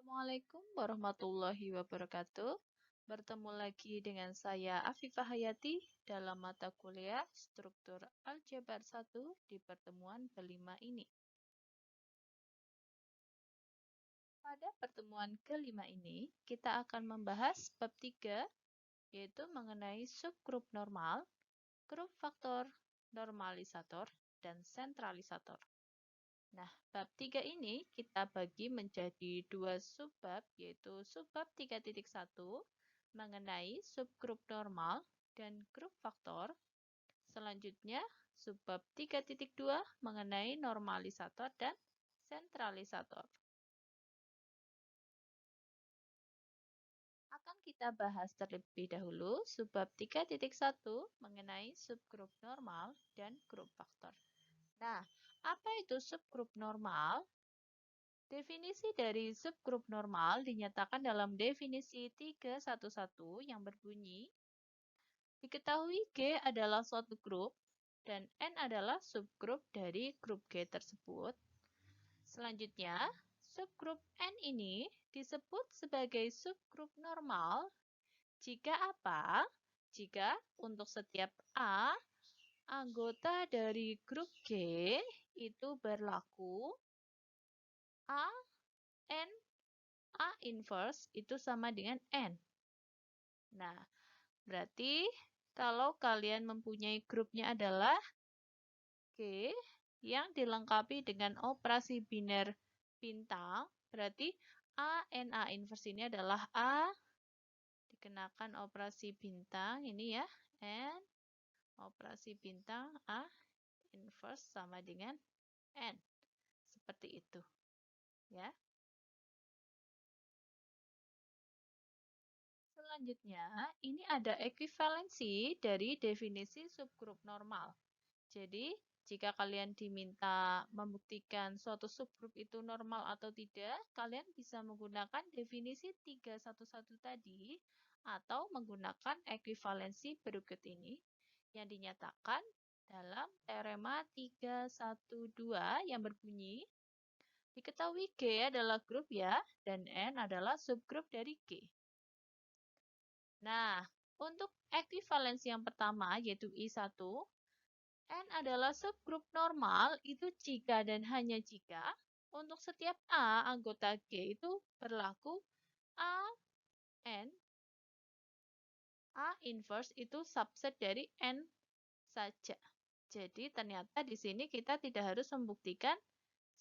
Assalamualaikum warahmatullahi wabarakatuh. Bertemu lagi dengan saya Afifah Hayati dalam mata kuliah Struktur Aljabar 1 di pertemuan kelima ini. Pada pertemuan kelima ini, kita akan membahas bab 3, yaitu mengenai subgrup normal, grup faktor, normalisator, dan sentralisator. Nah, bab 3 ini kita bagi menjadi dua subbab, yaitu subbab 3.1 mengenai subgrup normal dan grup faktor. Selanjutnya, subbab 3.2 mengenai normalisator dan sentralisator. Akan kita bahas terlebih dahulu subbab 3.1 mengenai subgrup normal dan grup faktor. Nah, apa itu subgrup normal? Definisi dari subgrup normal dinyatakan dalam definisi 311 yang berbunyi, diketahui G adalah suatu grup dan N adalah subgrup dari grup G tersebut. Selanjutnya, subgrup N ini disebut sebagai subgrup normal jika apa? Jika untuk setiap A, anggota dari grup G itu berlaku A, N, A inverse itu sama dengan N. Nah, berarti kalau kalian mempunyai grupnya adalah G yang dilengkapi dengan operasi biner bintang, berarti A, N, A inverse ini adalah A, dikenakan operasi bintang, ini ya, N, operasi bintang, A inverse sama dengan N. Seperti itu, ya. Selanjutnya, ini ada ekuivalensi dari definisi subgrup normal. Jadi, jika kalian diminta membuktikan suatu subgrup itu normal atau tidak, kalian bisa menggunakan definisi 311 tadi atau menggunakan ekuivalensi berikut ini yang dinyatakan dalam teorema 312 yang berbunyi, diketahui G adalah grup ya, dan N adalah subgrup dari G. Nah, untuk ekuivalensi yang pertama, yaitu I1, N adalah subgrup normal itu jika dan hanya jika untuk setiap A anggota G itu berlaku A, N, A inverse itu subset dari N saja. Jadi ternyata di sini kita tidak harus membuktikan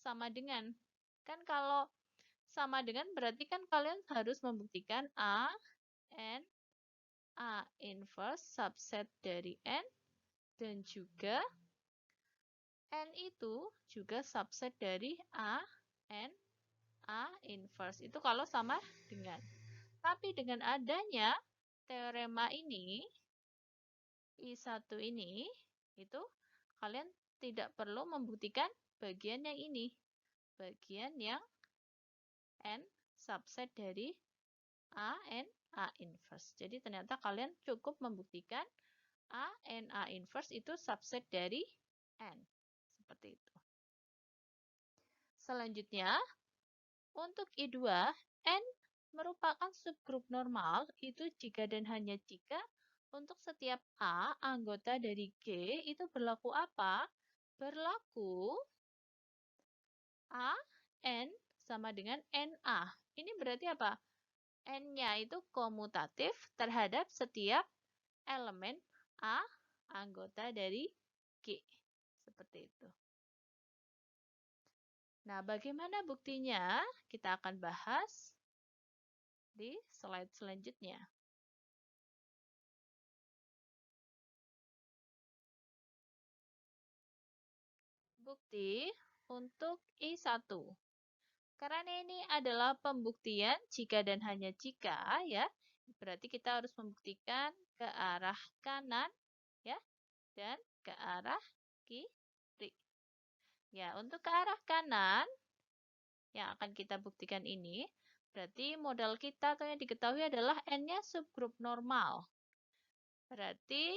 sama dengan. Kan kalau sama dengan berarti kan kalian harus membuktikan A, N, A inverse subset dari N, dan juga N itu juga subset dari A, N, A inverse. Itu kalau sama dengan. Tapi dengan adanya teorema ini, I1 ini, itu kalian tidak perlu membuktikan bagian yang ini. Bagian yang N subset dari A, N, A inverse. Jadi ternyata kalian cukup membuktikan A, N, A inverse itu subset dari N. Seperti itu. Selanjutnya, untuk I2, N merupakan subgrup normal itu jika dan hanya jika untuk setiap A anggota dari G itu berlaku apa? Berlaku A, N sama dengan NA. Ini berarti apa? N-nya itu komutatif terhadap setiap elemen A anggota dari G. Seperti itu. Nah, bagaimana buktinya? Kita akan bahas di slide selanjutnya. Bukti untuk I1. Karena ini adalah pembuktian jika dan hanya jika, ya. Berarti kita harus membuktikan ke arah kanan, ya, dan ke arah kiri. Ya, untuk ke arah kanan, yang akan kita buktikan ini, berarti modal kita atau yang diketahui adalah N-nya subgrup normal. Berarti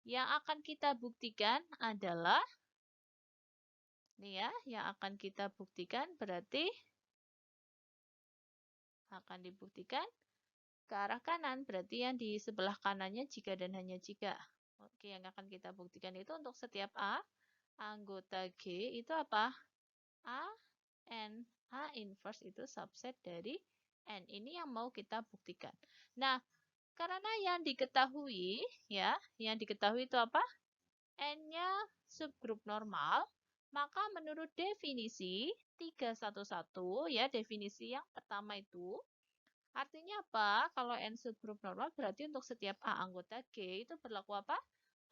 yang akan kita buktikan adalah, ini ya, yang akan kita buktikan berarti akan dibuktikan ke arah kanan. Berarti yang di sebelah kanannya jika dan hanya jika. Oke, yang akan kita buktikan itu untuk setiap A, anggota G itu apa? A, N. A inverse itu subset dari N. Ini yang mau kita buktikan. Nah, karena yang diketahui, ya, yang diketahui itu apa? N-nya subgrup normal, maka menurut definisi 311, ya, definisi yang pertama itu, artinya apa? Kalau N subgrup normal berarti untuk setiap A anggota G itu berlaku apa?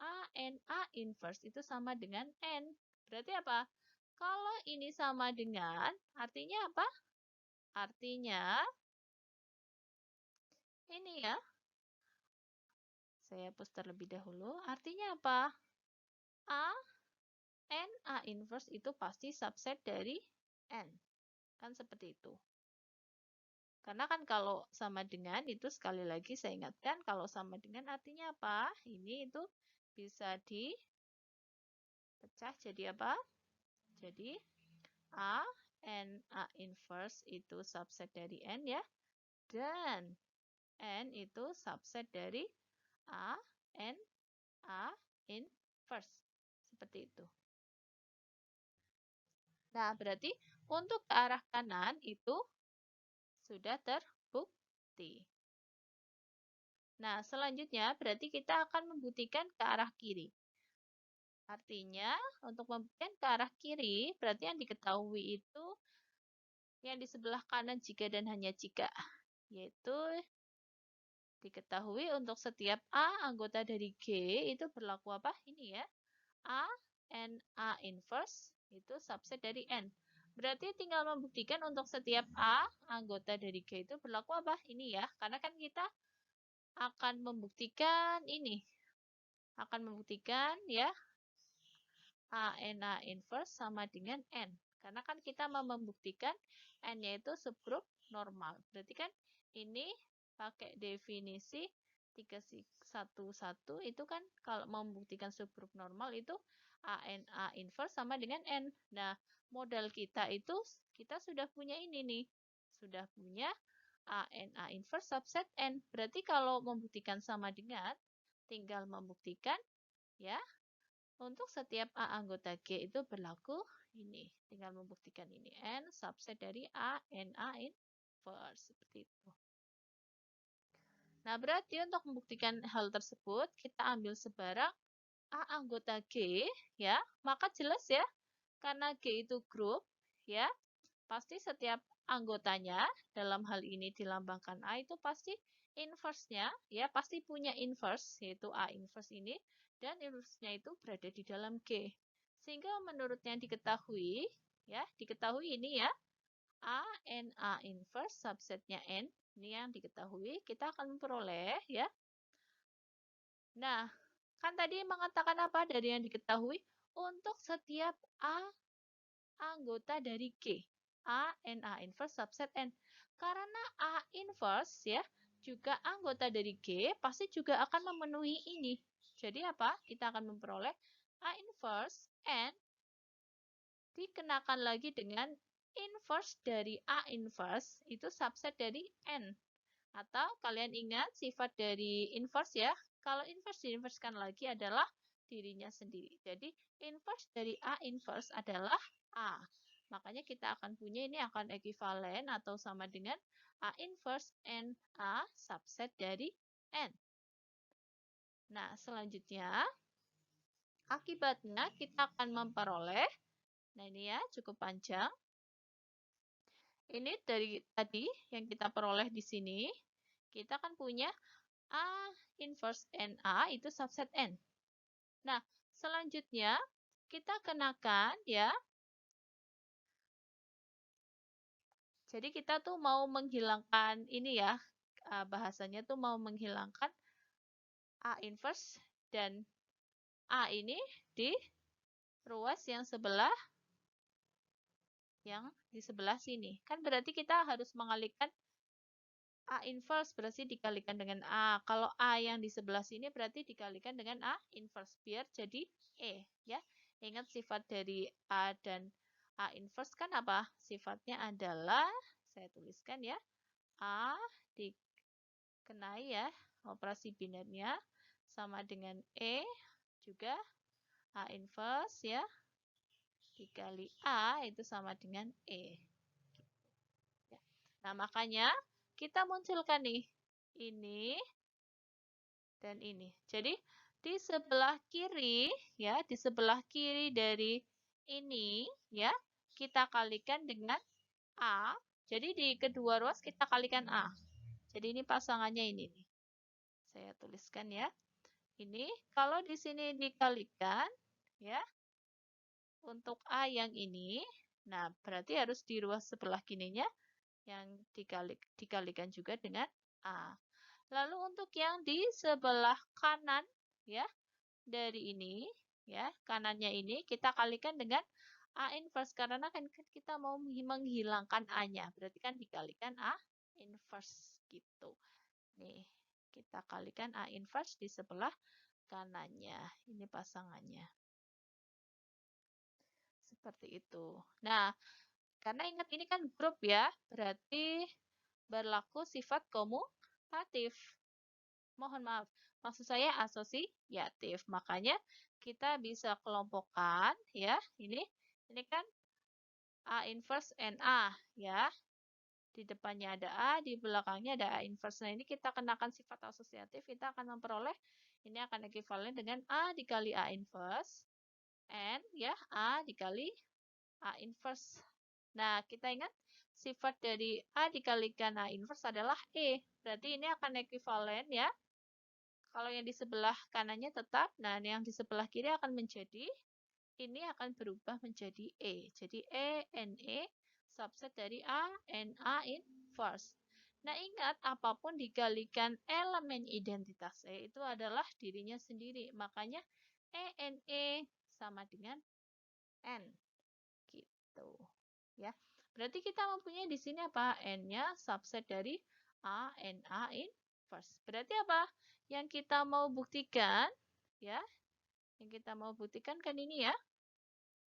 A, N, A inverse itu sama dengan N. Berarti apa? Kalau ini sama dengan, artinya apa? Artinya, ini ya, saya hapus terlebih dahulu. Artinya apa? A, N, A inverse itu pasti subset dari N. Kan seperti itu. Karena kan kalau sama dengan itu sekali lagi saya ingatkan kalau sama dengan artinya apa? Ini itu bisa dipecah jadi apa? Jadi A, N, A inverse itu subset dari N ya. Dan N itu subset dari A, N, A inverse. Seperti itu. Nah, berarti untuk ke arah kanan itu sudah terbukti. Nah, selanjutnya berarti kita akan membuktikan ke arah kiri. Artinya, untuk membuktikan ke arah kiri, berarti yang diketahui itu yang di sebelah kanan jika dan hanya jika. Yaitu diketahui untuk setiap A anggota dari G itu berlaku apa? Ini ya. A, N, A inverse itu subset dari N. Berarti tinggal membuktikan untuk setiap A anggota dari G itu berlaku apa? Ini ya. Karena kan kita akan membuktikan ini. Akan membuktikan ya A, N, A inverse sama dengan N. Karena kan kita mau membuktikan N-nya itu subgrup normal. Berarti kan ini pakai definisi 311 itu kan kalau membuktikan subgrup normal itu A, N, A inverse sama dengan N. Nah, modal kita itu kita sudah punya ini nih. Sudah punya A, N, A inverse subset N. Berarti kalau membuktikan sama dengan, tinggal membuktikan ya untuk setiap A anggota G itu berlaku ini. Tinggal membuktikan ini. N subset dari A, N, A inverse. Seperti itu. Nah, berarti untuk membuktikan hal tersebut, kita ambil sebarang A anggota G, ya. Maka jelas ya, karena G itu grup, ya. Pasti setiap anggotanya, dalam hal ini dilambangkan A, itu pasti inverse-nya, ya. Pasti punya inverse, yaitu A inverse ini. Dan inverse-nya itu berada di dalam G. Sehingga menurut yang diketahui, ya, diketahui ini ya, A, N, A inverse, subsetnya N, ini yang diketahui, kita akan memperoleh, ya. Nah, kan tadi mengatakan apa dari yang diketahui? Untuk setiap A anggota dari G. A, N, A inverse, subset N. Karena A inverse, ya, juga anggota dari G, pasti juga akan memenuhi ini. Jadi apa? Kita akan memperoleh A inverse N dikenakan lagi dengan inverse dari A inverse, itu subset dari N. Atau kalian ingat sifat dari inverse ya, kalau inverse diinversekan lagi adalah dirinya sendiri. Jadi inverse dari A inverse adalah A. Makanya kita akan punya ini akan ekuivalen atau sama dengan A inverse N A subset dari N. Nah, selanjutnya akibatnya kita akan memperoleh, nah ini ya cukup panjang. Ini dari tadi yang kita peroleh di sini, kita akan punya A inverse NA itu subset N. Nah, selanjutnya kita kenakan ya. Jadi kita tuh mau menghilangkan ini ya, bahasanya tuh mau menghilangkan A inverse dan A ini di ruas yang di sebelah sini. Kan berarti kita harus mengalihkan A inverse berarti dikalikan dengan A. Kalau A yang di sebelah sini berarti dikalikan dengan A inverse. Biar jadi E. Ya. Ingat sifat dari A dan A inverse kan apa? Sifatnya adalah, saya tuliskan ya, A dikenai ya, operasi binernya sama dengan E juga A inverse ya, dikali A itu sama dengan E. Nah, makanya kita munculkan nih, ini dan ini. Jadi, di sebelah kiri, ya, di sebelah kiri dari ini, ya, kita kalikan dengan A. Jadi, di kedua ruas kita kalikan A. Jadi, ini pasangannya ini nih. Saya tuliskan ya. Ini, kalau di sini dikalikan, ya, untuk A yang ini, nah, berarti harus di ruas sebelah kirinya yang dikalikan juga dengan A. Lalu untuk yang di sebelah kanan, ya, dari ini, ya, kanannya ini kita kalikan dengan A inverse karena kan kita mau menghilangkan A-nya, berarti kan dikalikan A inverse gitu. Nih, kita kalikan A inverse di sebelah kanannya. Ini pasangannya. Seperti itu. Nah, karena ingat ini kan grup ya, berarti berlaku sifat komutatif. Mohon maaf, maksud saya asosiatif. Makanya kita bisa kelompokkan ya. Ini kan A inverse NA ya. Di depannya ada A, di belakangnya ada A inverse. Nah, ini kita kenakan sifat asosiatif, kita akan memperoleh ini akan ekuivalen dengan A dikali A inverse N ya, A dikali A inverse. Nah, kita ingat sifat dari A dikalikan A inverse adalah E. Berarti ini akan ekuivalen ya. Kalau yang di sebelah kanannya tetap, nah yang di sebelah kiri akan menjadi, ini akan berubah menjadi E. Jadi E, NE, subset dari A, NA inverse. Nah ingat, apapun dikalikan elemen identitas E itu adalah dirinya sendiri. Makanya E, NE sama dengan N. Gitu. Ya. Berarti kita mempunyai di sini apa? N-nya subset dari A, NA inverse. Berarti apa? Yang kita mau buktikan, ya, yang kita mau buktikan kan ini ya,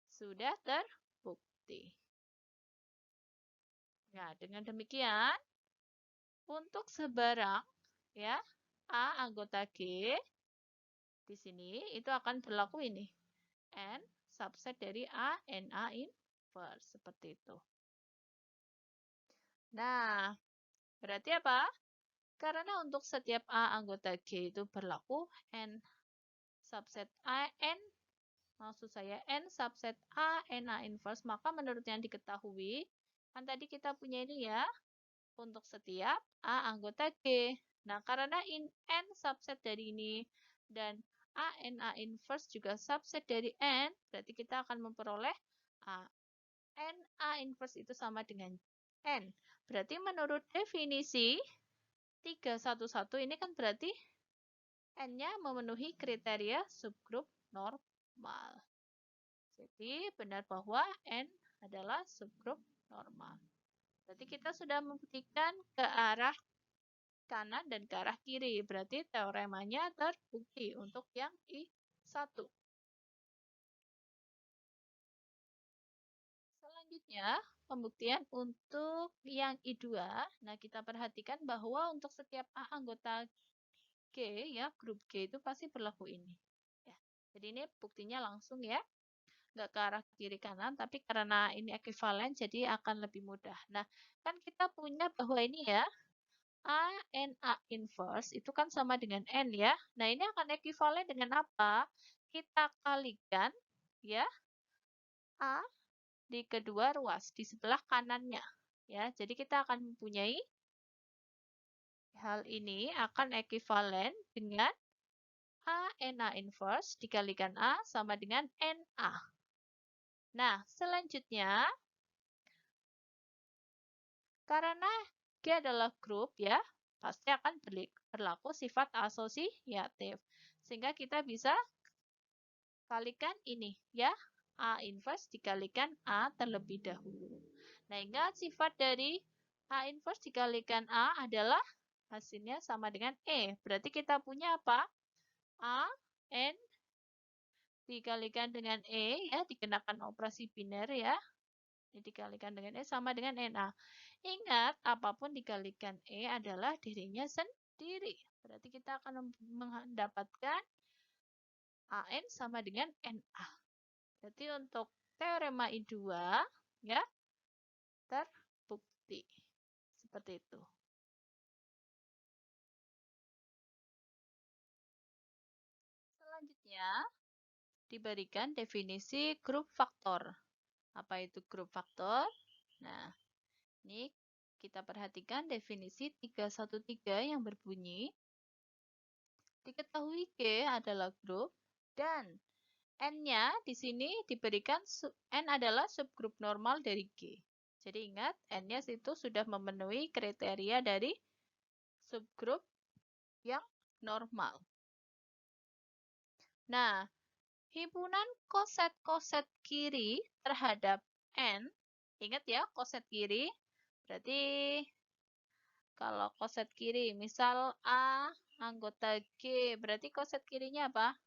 sudah terbukti. Nah, dengan demikian, untuk sebarang, ya, A anggota G, di sini itu akan berlaku ini. N subset dari A, NA inverse. Seperti itu. Nah, berarti apa? Karena untuk setiap A anggota G itu berlaku N subset A, N, maksud saya N subset A, NA inverse, maka menurut yang diketahui, kan tadi kita punya ini ya, untuk setiap A anggota G. Nah, karena N subset dari ini, dan A, NA inverse juga subset dari N, berarti kita akan memperoleh A, NA inverse itu sama dengan N. Berarti menurut definisi 311 ini kan berarti N-nya memenuhi kriteria subgrup normal. Jadi benar bahwa N adalah subgrup normal. Berarti kita sudah membuktikan ke arah kanan dan ke arah kiri. Berarti teoremanya terbukti untuk yang I1. Selanjutnya, pembuktian untuk yang I2. Nah, kita perhatikan bahwa untuk setiap A anggota G, ya, grup G itu pasti berlaku ini. Ya. Jadi ini buktinya langsung ya. Nggak ke arah kiri kanan, tapi karena ini ekuivalen, jadi akan lebih mudah. Nah, kan kita punya bahwa ini ya, A, N, A inverse itu kan sama dengan N ya. Nah, ini akan ekuivalen dengan apa? Kita kalikan ya, A di kedua ruas, di sebelah kanannya. Ya, jadi kita akan mempunyai hal ini akan ekuivalen dengan A, NA inverse dikalikan A sama dengan NA. Nah, selanjutnya, karena G adalah grup ya, pasti akan berlaku sifat asosiatif. Sehingga kita bisa kalikan ini ya, A inverse dikalikan A terlebih dahulu. Nah, ingat sifat dari A inverse dikalikan A adalah hasilnya sama dengan E. Berarti kita punya apa? A, N dikalikan dengan E ya, dikenakan operasi biner ya. Ini dikalikan dengan E sama dengan NA. Ingat, apapun dikalikan E adalah dirinya sendiri. Berarti kita akan mendapatkan AN sama dengan NA. Berarti untuk teorema I2 ya terbukti. Seperti itu. Selanjutnya, diberikan definisi grup faktor. Apa itu grup faktor? Nah, ini kita perhatikan definisi 313 yang berbunyi, diketahui G adalah grup dan N-nya di sini diberikan N adalah subgrup normal dari G. Jadi ingat, N-nya itu sudah memenuhi kriteria dari subgrup yang normal. Nah, himpunan koset-koset kiri terhadap N, ingat ya koset kiri, berarti kalau koset kiri, misal A anggota G, berarti koset kirinya apa?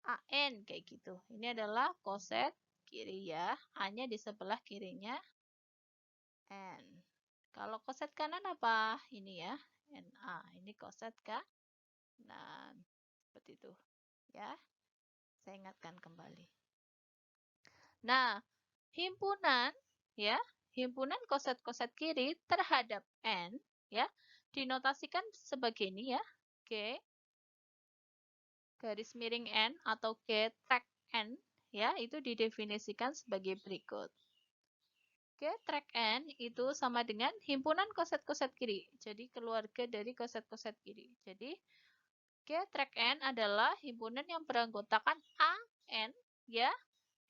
AN, kayak gitu. Ini adalah koset kiri ya, A-nya di sebelah kirinya N. Kalau koset kanan apa? Ini ya, NA. Ini koset kanan. Seperti itu. Ya, saya ingatkan kembali. Nah, himpunan ya, himpunan koset-koset kiri terhadap N ya, dinotasikan sebagai ini ya. G garis miring N atau G track N ya, itu didefinisikan sebagai berikut. G track N itu sama dengan himpunan koset-koset kiri. Jadi keluarga dari koset-koset kiri. Jadi G track N adalah himpunan yang beranggotakan AN ya,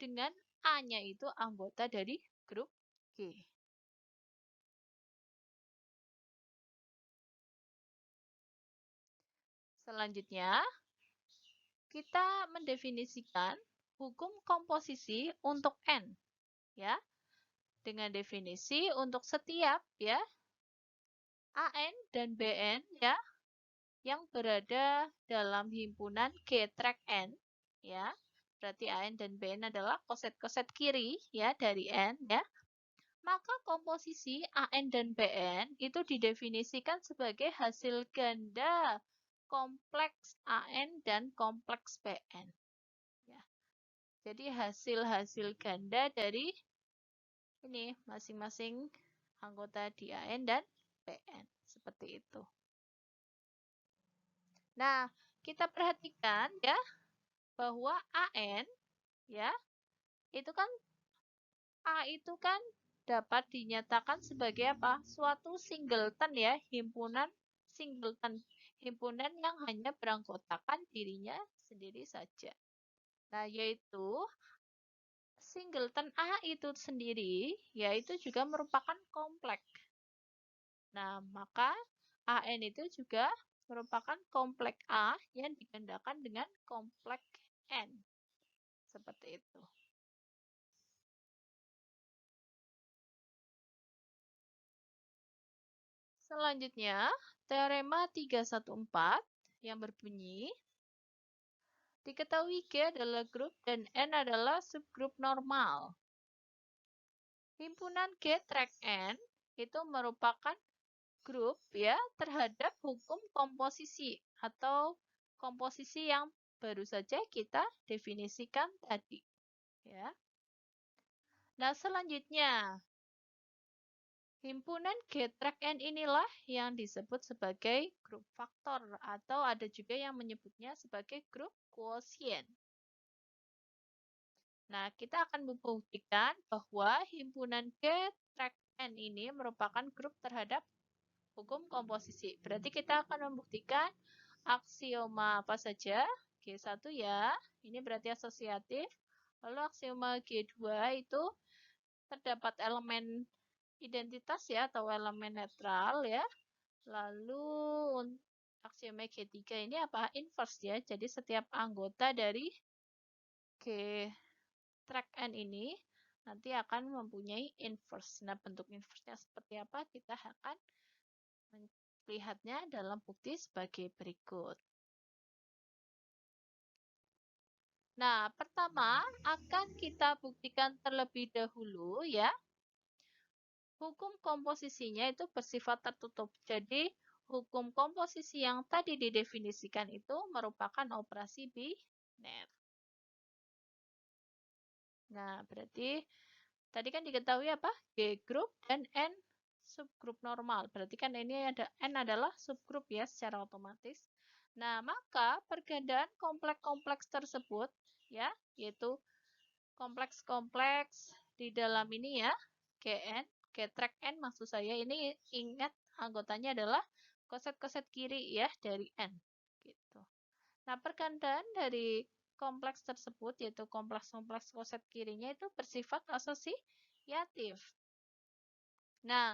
dengan A-nya itu anggota dari grup G. Selanjutnya, kita mendefinisikan hukum komposisi untuk N ya. Dengan definisi untuk setiap ya AN dan BN ya yang berada dalam himpunan G track N ya. Berarti AN dan BN adalah koset-koset kiri ya dari N ya. Maka komposisi AN dan BN itu didefinisikan sebagai hasil ganda kompleks AN dan kompleks BN. Ya. Jadi hasil-hasil ganda dari ini masing-masing anggota di AN dan BN. Seperti itu. Nah, kita perhatikan ya bahwa AN ya itu kan A itu kan dapat dinyatakan sebagai apa? Suatu singleton ya, himpunan singleton. Himpunan yang hanya beranggotakan dirinya sendiri saja. Nah, yaitu singleton A itu sendiri, yaitu juga merupakan kompleks. Nah, maka AN itu juga merupakan kompleks A yang digandakan dengan kompleks N. Seperti itu. Selanjutnya, teorema 314 yang berbunyi, diketahui G adalah grup dan N adalah subgrup normal. Himpunan G track N itu merupakan grup ya terhadap hukum komposisi atau komposisi yang baru saja kita definisikan tadi. Ya. Nah, selanjutnya, himpunan G track N inilah yang disebut sebagai grup faktor atau ada juga yang menyebutnya sebagai grup quotient. Nah, kita akan membuktikan bahwa himpunan G track N ini merupakan grup terhadap hukum komposisi. Berarti kita akan membuktikan aksioma apa saja? G1 ya, ini berarti asosiatif. Lalu aksioma G2 itu terdapat elemen identitas ya atau elemen netral ya. Lalu aksioma G3 ini apa? Inverse ya. Jadi setiap anggota dari G track N ini nanti akan mempunyai inverse. Nah, bentuk inverse-nya seperti apa? Kita akan melihatnya dalam bukti sebagai berikut. Nah, pertama akan kita buktikan terlebih dahulu ya hukum komposisinya itu bersifat tertutup. Jadi, hukum komposisi yang tadi didefinisikan itu merupakan operasi biner. Nah, berarti tadi kan diketahui apa? G grup dan N subgrup normal. Berarti kan ini ada N adalah subgrup ya secara otomatis. Nah, maka pergandaan kompleks-kompleks tersebut ya, yaitu kompleks-kompleks di dalam ini ya, Gn, G-track N maksud saya ini ingat anggotanya adalah koset-koset kiri ya dari N gitu. Nah, pergandaan dari kompleks tersebut yaitu kompleks-kompleks koset kirinya itu bersifat asosiatif. Nah,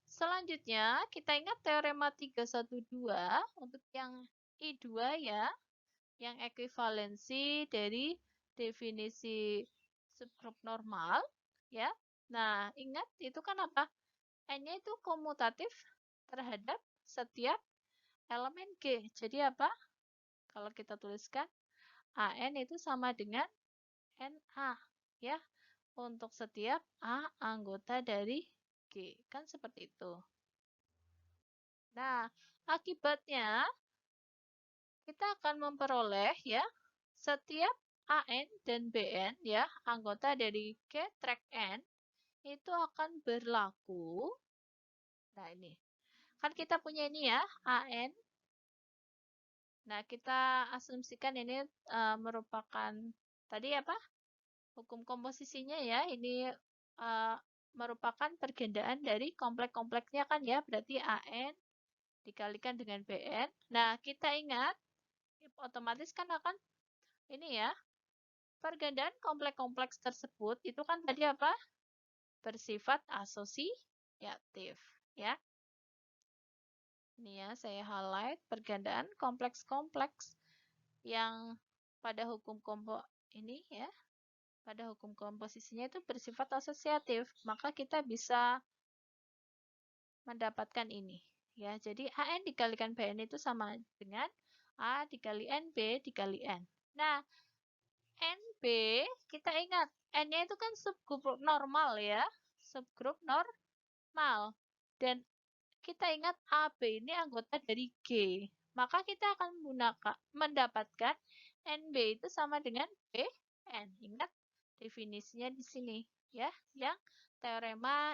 selanjutnya kita ingat teorema 312 untuk yang I2 ya, yang ekuivalensi dari definisi subgrup normal ya. Nah, ingat itu kan apa? N-nya itu komutatif terhadap setiap elemen G. Jadi apa? Kalau kita tuliskan AN itu sama dengan NA ya untuk setiap A anggota dari G. Kan seperti itu. Nah, akibatnya kita akan memperoleh ya setiap AN dan BN ya anggota dari G track N itu akan berlaku. Nah, ini. Kan kita punya ini ya, AN. Nah, kita asumsikan ini merupakan tadi apa? Hukum komposisinya ya. Ini merupakan pergandaan dari kompleks-kompleksnya kan ya. Berarti AN dikalikan dengan BN. Nah, kita ingat otomatis kan akan ini ya. Pergandaan kompleks-kompleks tersebut itu kan tadi apa? Bersifat asosiatif ya. Ini ya, saya highlight pergandaan kompleks-kompleks yang pada hukum ini ya, pada hukum komposisinya itu bersifat asosiatif. Maka kita bisa mendapatkan ini. Ya, jadi AN dikalikan BN itu sama dengan A dikali NB dikali N. Nah, NB kita ingat, N-nya itu kan subgrup normal ya, subgrup normal. Dan kita ingat AB ini anggota dari G. Maka kita akan mendapatkan NB itu sama dengan BN. Ingat definisinya di sini ya, yang teorema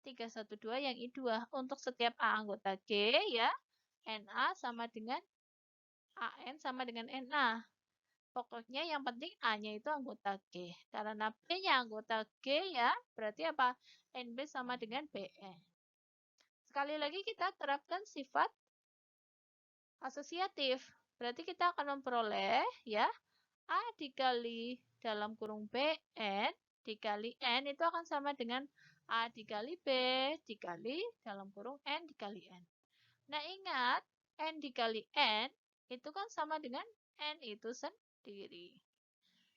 312 yang I2 untuk setiap A anggota G ya, NA sama dengan AN sama dengan NA. Pokoknya yang penting A-nya itu anggota G. Karena B-nya anggota G ya, berarti apa? NB sama dengan BN. Sekali lagi kita terapkan sifat asosiatif. Berarti kita akan memperoleh ya A dikali dalam kurung BN dikali N itu akan sama dengan A dikali B dikali dalam kurung N dikali N. Nah ingat N dikali N itu kan sama dengan N itu sendiri.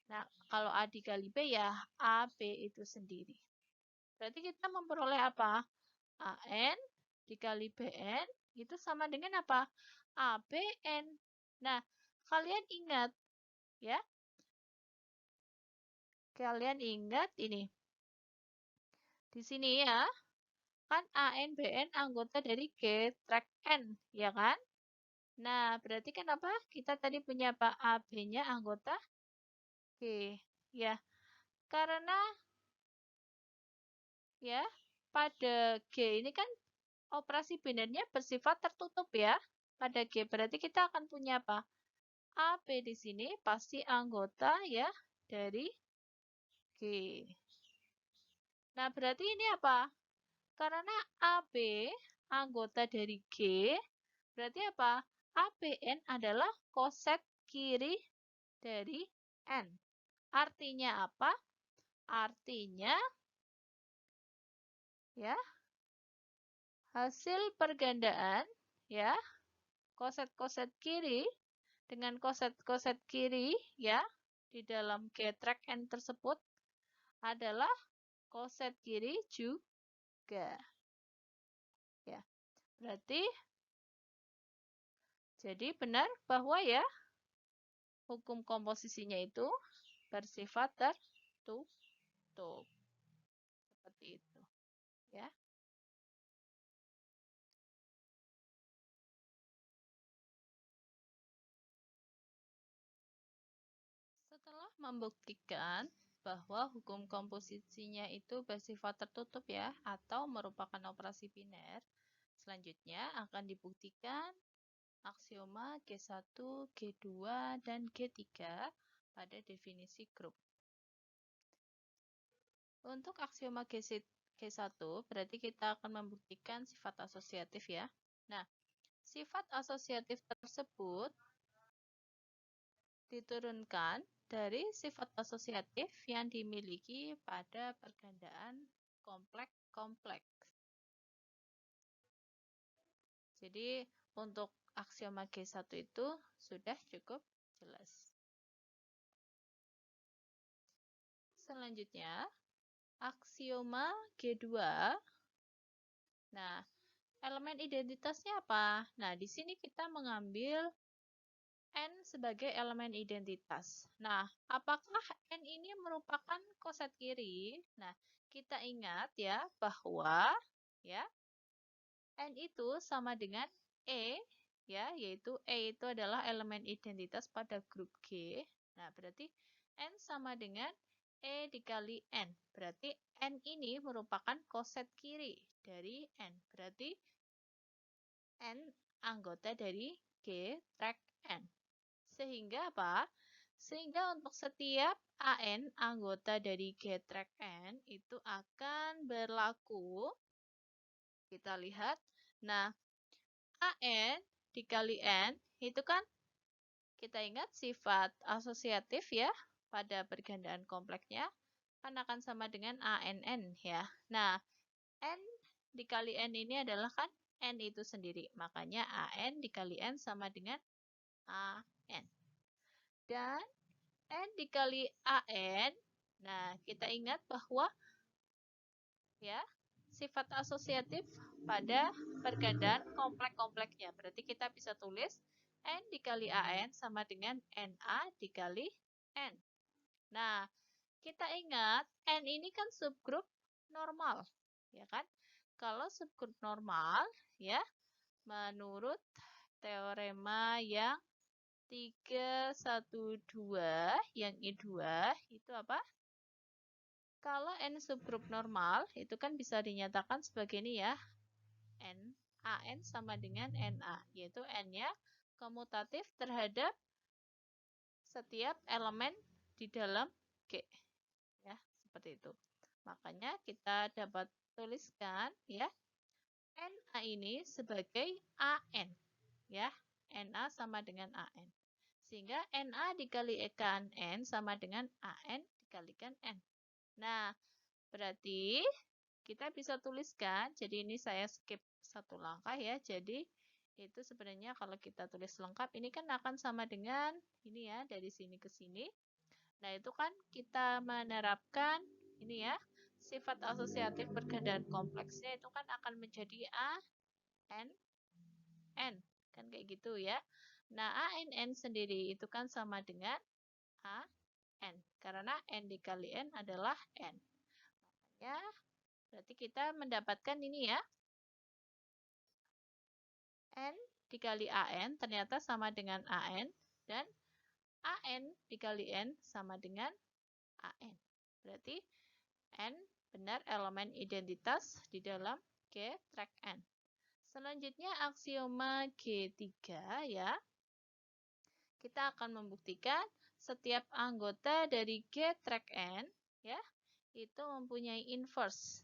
Nah kalau A dikali B ya AB itu sendiri. Berarti kita memperoleh apa? AN dikali BN itu sama dengan apa? ABN. Nah, kalian ingat ya. Kalian ingat ini. Di sini ya, kan ANBN anggota dari G track N, ya kan? Nah, berarti kan apa? Kita tadi punya apa? AB-nya anggota G. Ya, karena ya pada G ini kan operasi binernya bersifat tertutup ya. Pada G berarti kita akan punya apa? AB di sini pasti anggota ya dari G. Nah, berarti ini apa? Karena AB anggota dari G, berarti apa? ABN adalah koset kiri dari N. Artinya apa? Artinya ya, hasil pergandaan ya, koset-koset kiri dengan koset-koset kiri ya di dalam G track N tersebut adalah koset kiri juga. Ya. Berarti jadi benar bahwa ya hukum komposisinya itu bersifat tertutup. Seperti itu. Ya. membuktikan bahwa hukum komposisinya itu bersifat tertutup ya, atau merupakan operasi biner. Selanjutnya akan dibuktikan aksioma G1, G2, dan G3 pada definisi grup. Untuk aksioma G1 berarti kita akan membuktikan sifat asosiatif ya. Nah, sifat asosiatif tersebut diturunkan dari sifat asosiatif yang dimiliki pada pergandaan kompleks-kompleks. Jadi untuk aksioma G1 itu sudah cukup jelas. Selanjutnya, aksioma G2. Nah, elemen identitasnya apa? Nah, di sini kita mengambil N sebagai elemen identitas. Nah, apakah N ini merupakan koset kiri? Nah, kita ingat ya bahwa ya N itu sama dengan E ya, yaitu E itu adalah elemen identitas pada grup G. Nah, berarti N sama dengan E dikali N. Berarti N ini merupakan koset kiri dari N. Berarti N anggota dari G track N. Sehingga apa? Sehingga untuk setiap AN anggota dari G track N itu akan berlaku. Kita lihat. Nah, AN dikali N itu kan kita ingat sifat asosiatif ya pada pergandaan kompleksnya kan akan sama dengan ANN ya. Nah, N dikali N ini adalah kan N itu sendiri. Makanya AN dikali N sama dengan AN. Dan N dikali AN, nah kita ingat bahwa ya sifat asosiatif pada pergandaan kompleks-kompleksnya. Berarti kita bisa tulis N dikali AN sama dengan NA dikali N. Nah, kita ingat N ini kan subgrup normal, ya kan? Kalau subgrup normal, ya, menurut teorema yang 312 yang I2 itu apa? Kalau N subgrup normal itu kan bisa dinyatakan sebagai ini ya. AN sama dengan NA, yaitu N-nya komutatif terhadap setiap elemen di dalam G. Ya, seperti itu. Makanya kita dapat tuliskan ya NA ini sebagai AN. Ya, NA sama dengan AN. Sehingga NA dikalikan N sama dengan AN dikalikan N. Nah, berarti kita bisa tuliskan, jadi ini saya skip satu langkah ya. Jadi itu sebenarnya kalau kita tulis lengkap, ini kan akan sama dengan ini ya, dari sini ke sini. Nah, itu kan kita menerapkan ini ya, sifat asosiatif pergandaan kompleksnya itu kan akan menjadi A, N, N. Kan kayak gitu ya. Nah, ANN sendiri itu kan sama dengan A, N. Karena N dikali N adalah N. Ya, berarti kita mendapatkan ini ya. N dikali AN ternyata sama dengan AN. Dan AN dikali N sama dengan AN. Berarti N benar elemen identitas di dalam G track N. Selanjutnya aksioma G3 ya. Kita akan membuktikan setiap anggota dari G track N ya itu mempunyai inverse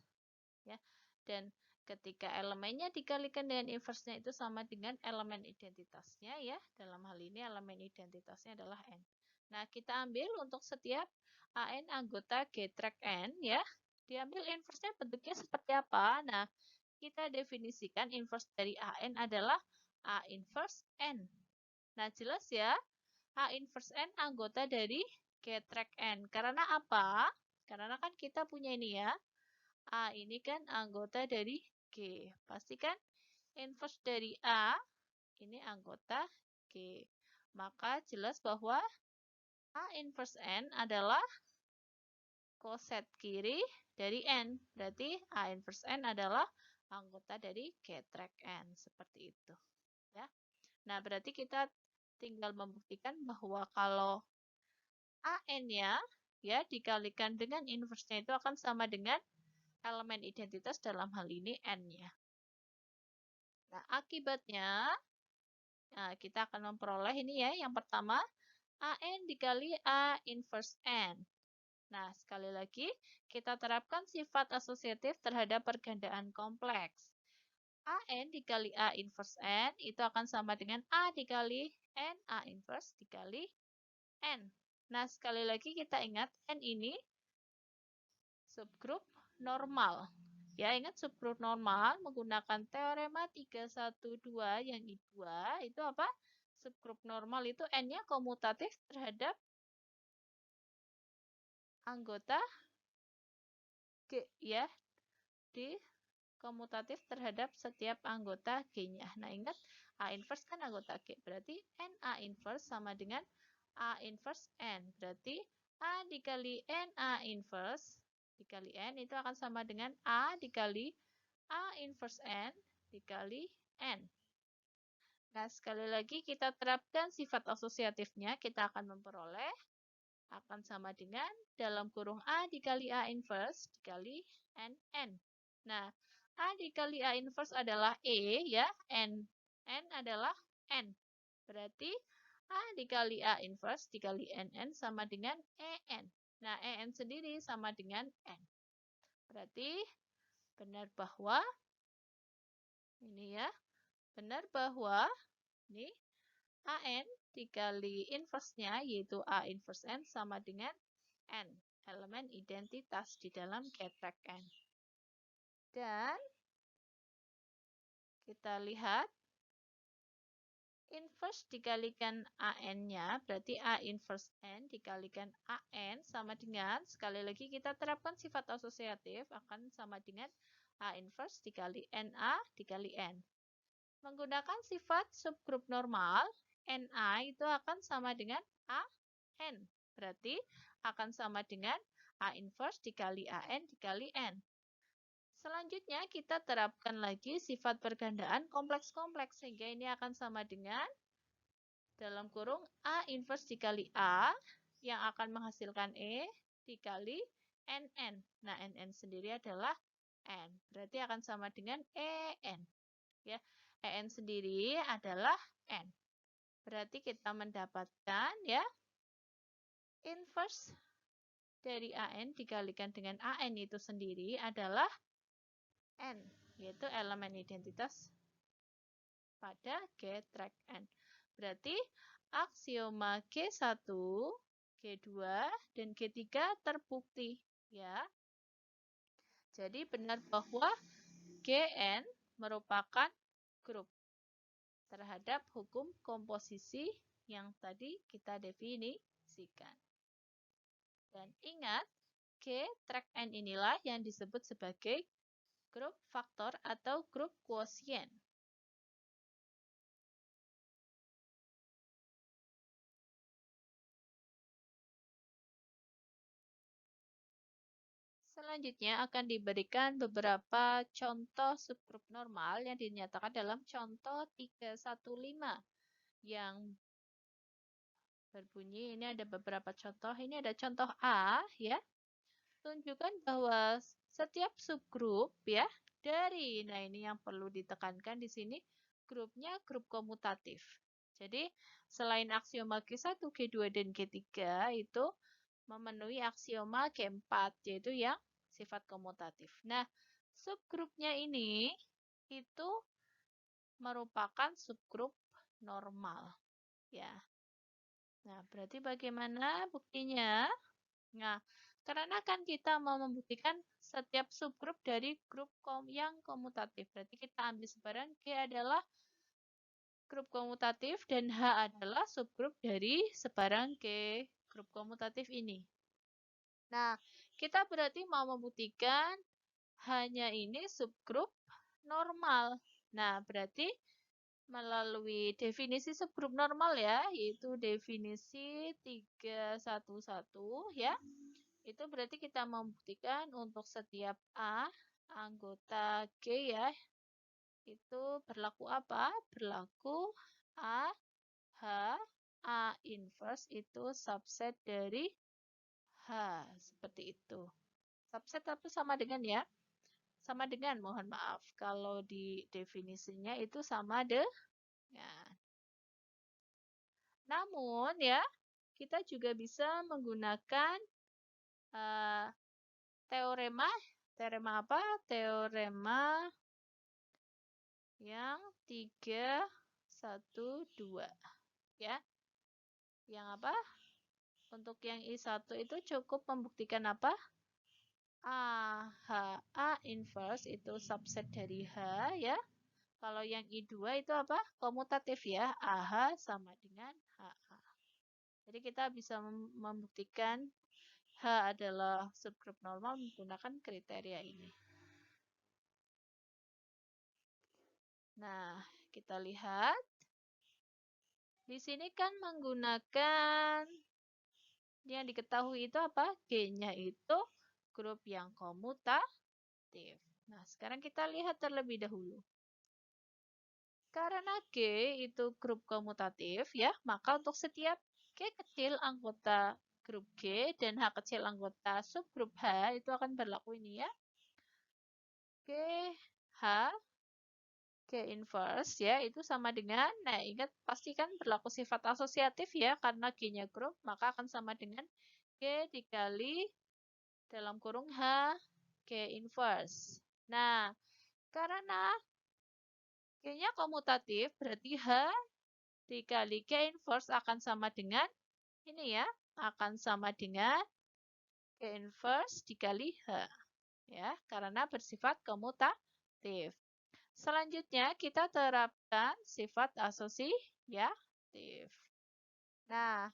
ya. Dan ketika elemennya dikalikan dengan inverse-nya itu sama dengan elemen identitasnya ya. Dalam hal ini elemen identitasnya adalah N. Nah, kita ambil untuk setiap AN anggota G track N ya. Diambil inverse-nya bentuknya seperti apa? Nah, kita definisikan inverse dari AN adalah A inverse N. Nah, jelas ya, A inverse N anggota dari G track N. Karena apa? Karena kan kita punya ini ya. A ini kan anggota dari G. Pastikan inverse dari A ini anggota G. Maka jelas bahwa A inverse N adalah koset kiri dari N. Berarti A inverse N adalah anggota dari G track N. Seperti itu. Ya. Nah, berarti kita tinggal membuktikan bahwa kalau AN-nya ya dikalikan dengan inverse-nya itu akan sama dengan elemen identitas dalam hal ini N-nya. Nah, akibatnya kita akan memperoleh ini ya, yang pertama AN dikali A inverse N. Nah, sekali lagi kita terapkan sifat asosiatif terhadap pergandaan kompleks. AN dikali A inverse N itu akan sama dengan A dikali N A inverse dikali N. Nah, sekali lagi kita ingat N ini subgrup normal. Ya, ingat subgrup normal menggunakan teorema 312 yang I2 itu apa? Subgrup normal itu N-nya komutatif terhadap anggota G ya, di komutatif terhadap setiap anggota G-nya. Nah, ingat A inverse kan anggota G, berarti N A inverse sama dengan A inverse N. Berarti A dikali N A inverse dikali N itu akan sama dengan A dikali A inverse N dikali N. Nah, sekali lagi kita terapkan sifat asosiatifnya, kita akan memperoleh akan sama dengan dalam kurung A dikali A inverse dikali NN. Nah, A dikali A inverse adalah E ya, N adalah N. Berarti A dikali A inverse dikali NN sama dengan EN. Nah, EN sendiri sama dengan N. Berarti benar bahwa ini ya, benar bahwa ini AN dikali inverse-nya yaitu A inverse N sama dengan N, elemen identitas di dalam getrek N. Dan kita lihat inverse dikalikan AN-nya, berarti A inverse N dikalikan AN sama dengan, sekali lagi kita terapkan sifat asosiatif, akan sama dengan A inverse dikali NA dikali N. Menggunakan sifat subgrup normal, NA itu akan sama dengan AN. Berarti akan sama dengan A inverse dikali AN dikali N. Selanjutnya kita terapkan lagi sifat pergandaan kompleks-kompleks sehingga ini akan sama dengan dalam kurung A inverse dikali A yang akan menghasilkan E dikali NN. Nah, NN sendiri adalah N. Berarti akan sama dengan EN. Ya, EN sendiri adalah N. Berarti kita mendapatkan ya inverse dari AN dikalikan dengan AN itu sendiri adalah N, yaitu elemen identitas pada getrek N. Berarti aksioma G1, G2, dan G3 terbukti. Ya. Jadi benar bahwa Gn merupakan grup terhadap hukum komposisi yang tadi kita definisikan. Dan ingat, G track N inilah yang disebut sebagai grup faktor atau grup quotient. Selanjutnya akan diberikan beberapa contoh subgrup normal yang dinyatakan dalam contoh 315 yang berbunyi, ini ada beberapa contoh. Ini ada contoh A ya. Tunjukkan bahwa setiap subgrup ya dari, nah ini yang perlu ditekankan di sini, grupnya grup komutatif. Jadi selain aksioma G1, G2, dan G3 itu memenuhi aksioma G4 yaitu yang sifat komutatif. Nah, subgrupnya ini itu merupakan subgrup normal ya. Nah, berarti bagaimana buktinya? Nah, karena kan kita mau membuktikan setiap subgrup dari grup yang komutatif. Berarti kita ambil sebaran G adalah grup komutatif dan H adalah subgrup dari sebaran G grup komutatif ini. Nah, kita berarti mau membuktikan hanya ini subgrup normal. Nah, berarti melalui definisi subgrup normal ya, yaitu definisi 311 ya. Itu berarti kita membuktikan untuk setiap A anggota G ya, itu berlaku apa? Berlaku A, H, A inverse itu subset dari H. Seperti itu. Subset tapi sama dengan ya. Sama dengan, mohon maaf. Kalau di definisinya itu sama dengan. Namun ya, kita juga bisa menggunakan teorema. Teorema apa? Teorema yang 3, 1, 2. Ya. Yang apa? Untuk yang I1 itu cukup membuktikan apa? A inverse itu subset dari H ya. Kalau yang I2 itu apa? Komutatif ya. AH sama dengan HA. Jadi kita bisa membuktikan H adalah subgrup normal menggunakan kriteria ini. Nah, kita lihat. Di sini kan menggunakan yang diketahui itu apa? G-nya itu grup yang komutatif. Nah, sekarang kita lihat terlebih dahulu. Karena G itu grup komutatif ya, maka untuk setiap G kecil anggota grup G dan H kecil anggota subgrup H itu akan berlaku ini ya. G, H, G inverse ya, itu sama dengan, nah ingat pastikan berlaku sifat asosiatif ya, karena G-nya grup, maka akan sama dengan G dikali dalam kurung H, G inverse. Nah, karena G-nya komutatif, berarti H dikali G inverse akan sama dengan ini ya, akan sama dengan G inverse dikali H. Ya, karena bersifat komutatif. Selanjutnya kita terapkan sifat asosiatif. Nah,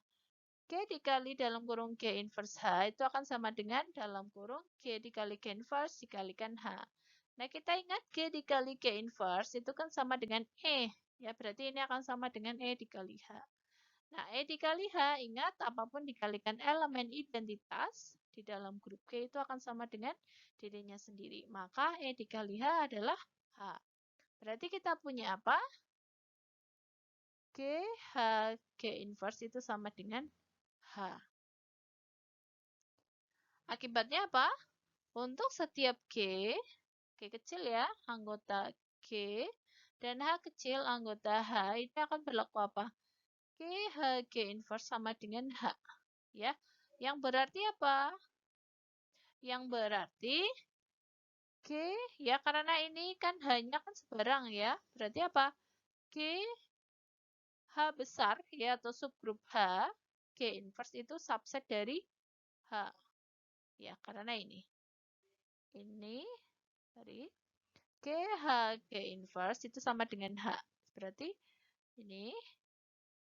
G dikali dalam kurung G inverse H itu akan sama dengan dalam kurung G dikali G inverse dikalikan H. Nah, kita ingat G dikali G inverse itu kan sama dengan E. Ya, berarti ini akan sama dengan E dikali H. Nah, E dikali H, ingat apapun dikalikan elemen identitas di dalam grup G itu akan sama dengan dirinya sendiri. Maka E dikali H adalah H. Berarti kita punya apa? G, H, G inverse itu sama dengan H. Akibatnya apa? Untuk setiap G kecil ya, anggota G, dan H kecil anggota H, ini akan berlaku apa? G, H, G inverse sama dengan H. Ya, yang berarti apa? Yang berarti G, ya karena ini kan hanya kan sebarang ya. Berarti apa? G, H besar ya atau subgrup H, G inverse itu subset dari H. Ya, karena ini. Ini dari G, H, G inverse itu sama dengan H. Berarti ini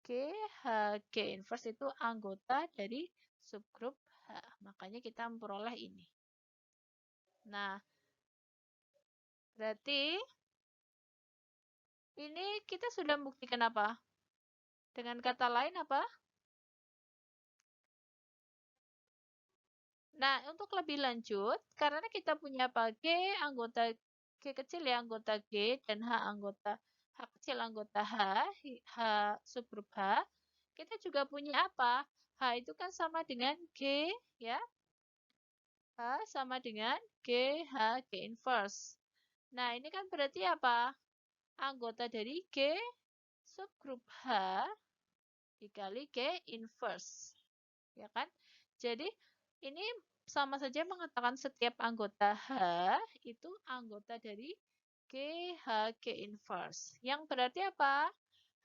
G, H, G inverse itu anggota dari subgrup H. Makanya kita memperoleh ini. Nah, berarti ini kita sudah membuktikan apa? Dengan kata lain apa? Nah, untuk lebih lanjut, karena kita punya apa? G anggota G kecil ya anggota G dan H anggota H kecil anggota H subgrup H. Kita juga punya apa? H itu kan sama dengan G ya. H sama dengan G H G inverse. Nah, ini kan berarti apa? Anggota dari G subgrup H dikali G inverse. Ya kan? Jadi, ini sama saja mengatakan setiap anggota H itu anggota dari GH G inverse. Yang berarti apa?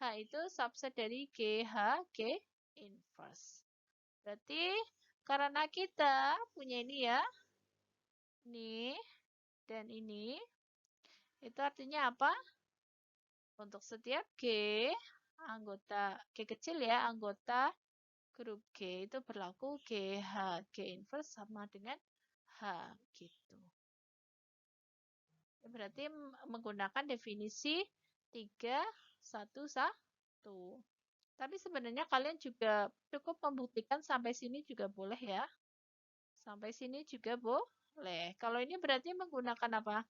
H itu subset dari GH G inverse. Berarti karena kita punya ini ya, ini dan ini, itu artinya apa? Untuk setiap G, anggota G kecil ya, anggota grup G itu berlaku GH G inverse sama dengan H gitu. Berarti menggunakan definisi 3, 1, 1. Tapi sebenarnya kalian juga cukup membuktikan sampai sini juga boleh ya. Sampai sini juga boleh. Kalau ini berarti menggunakan apa?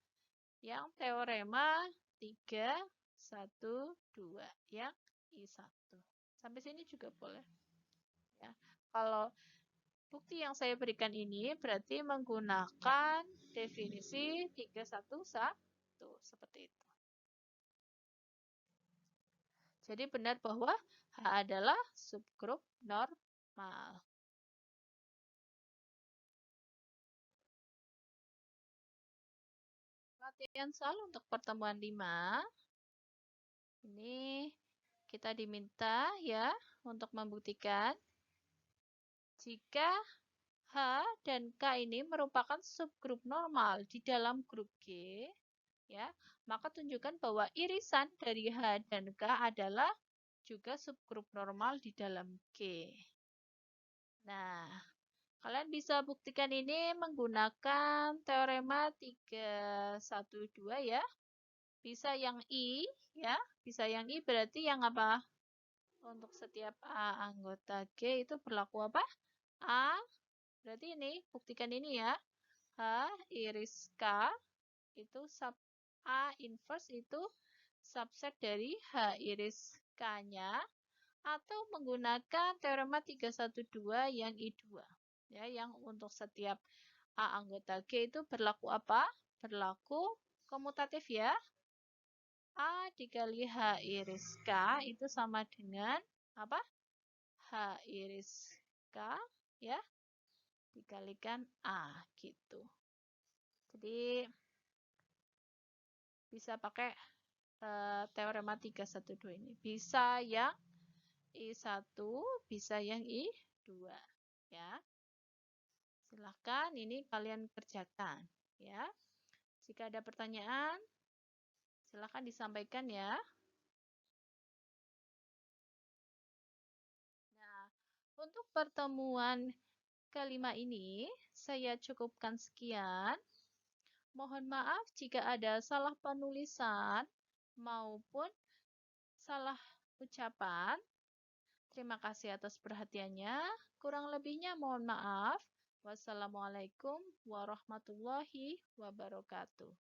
Yang teorema 3, 1, 2. Yang I1. Sampai sini juga boleh. Ya. Kalau bukti yang saya berikan ini berarti menggunakan definisi 311 seperti itu. Jadi benar bahwa H adalah subgrup normal. Latihan soal untuk pertemuan 5. Ini kita diminta ya untuk membuktikan jika H dan K ini merupakan subgrup normal di dalam grup G, ya, maka tunjukkan bahwa irisan dari H dan K adalah juga subgrup normal di dalam G. Nah, kalian bisa buktikan ini menggunakan teorema 312 ya. Bisa yang I, ya. Bisa yang I berarti yang apa? Untuk setiap A anggota G itu berlaku apa? A, berarti ini, buktikan ini ya. H iris K itu sub A inverse itu subset dari H iris K-nya atau menggunakan teorema 312 yang I2. Ya, yang untuk setiap A anggota G itu berlaku apa? Berlaku komutatif ya. A dikali H iris K itu sama dengan apa? H iris K ya dikalikan A gitu. Jadi bisa pakai teorema 312 ini. Bisa yang I1, bisa yang I2 ya. Silahkan ini kalian kerjakan ya. Jika ada pertanyaan silahkan disampaikan ya. Nah, untuk pertemuan kelima ini saya cukupkan sekian. Mohon maaf jika ada salah penulisan maupun salah ucapan. Terima kasih atas perhatiannya. Kurang lebihnya mohon maaf. Wassalamualaikum warahmatullahi wabarakatuh.